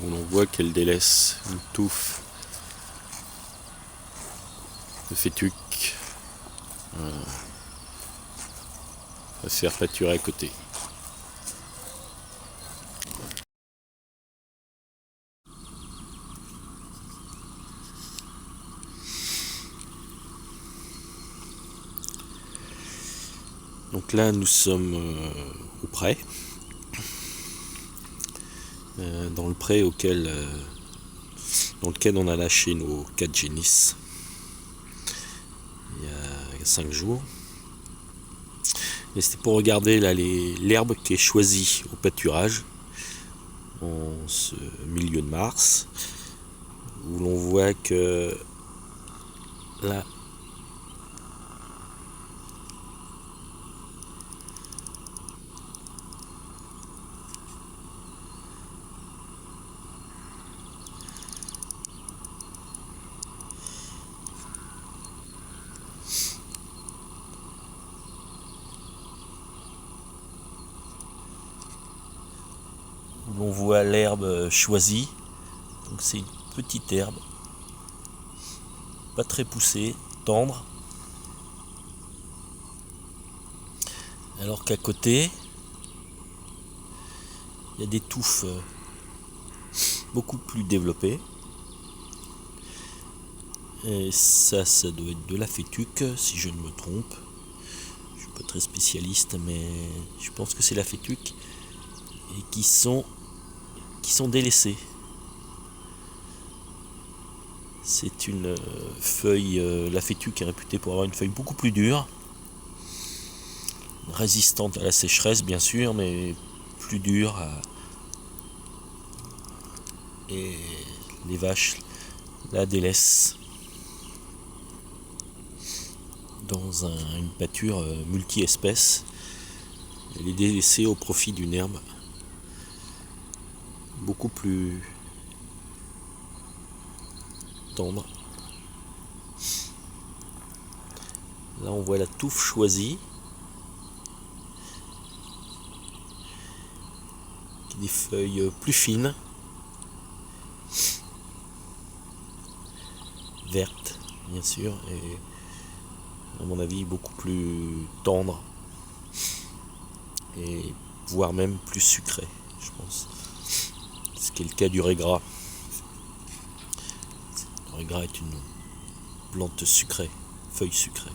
où l'on voit qu'elle délaisse une touffe de fétuc. Voilà. On va se faire pâturer à côté. Donc là nous sommes au pré, dans le pré dans lequel on a lâché nos 4 génisses il y a 5 jours. Et c'était pour regarder là l'herbe qui est choisie au pâturage en ce milieu de mars, où l'on voit que là où l'on voit l'herbe choisie. Donc c'est une petite herbe, pas très poussée, tendre. Alors qu'à côté, il y a des touffes beaucoup plus développées. Et ça doit être de la fétuque, si je ne me trompe. Je suis pas très spécialiste, mais je pense que c'est la fétuque. Et qui sont délaissées. C'est une feuille, la fétuque est réputée pour avoir une feuille beaucoup plus dure, résistante à la sécheresse bien sûr, mais plus dure. Et les vaches la délaissent dans une pâture multi-espèces. Elle est délaissée au profit d'une herbe beaucoup plus tendre. Là on voit la touffe choisie, qui a des feuilles plus fines, vertes bien sûr, et à mon avis beaucoup plus tendres, et voire même plus sucrées, je pense. Ce qui est le cas du régras. Le régras est une plante sucrée, feuille sucrée.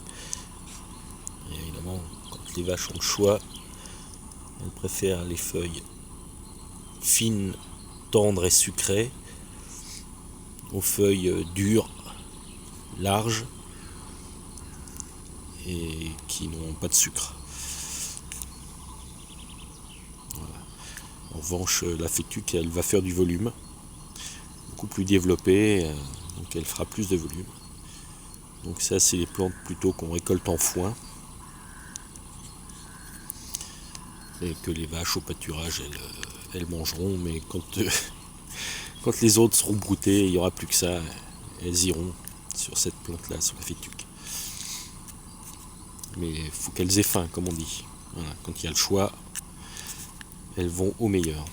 Et évidemment, quand les vaches ont le choix, elles préfèrent les feuilles fines, tendres et sucrées aux feuilles dures, larges et qui n'ont pas de sucre. Voilà. En revanche, la fétuque, elle va faire du volume, beaucoup plus développé, donc elle fera plus de volume. Donc ça, c'est les plantes plutôt qu'on récolte en foin, et que les vaches au pâturage, elles mangeront, mais quand les autres seront broutées, il n'y aura plus que ça, elles iront sur cette plante-là, sur la fétuque. Mais il faut qu'elles aient faim, comme on dit. Voilà, quand il y a le choix, elles vont au meilleur.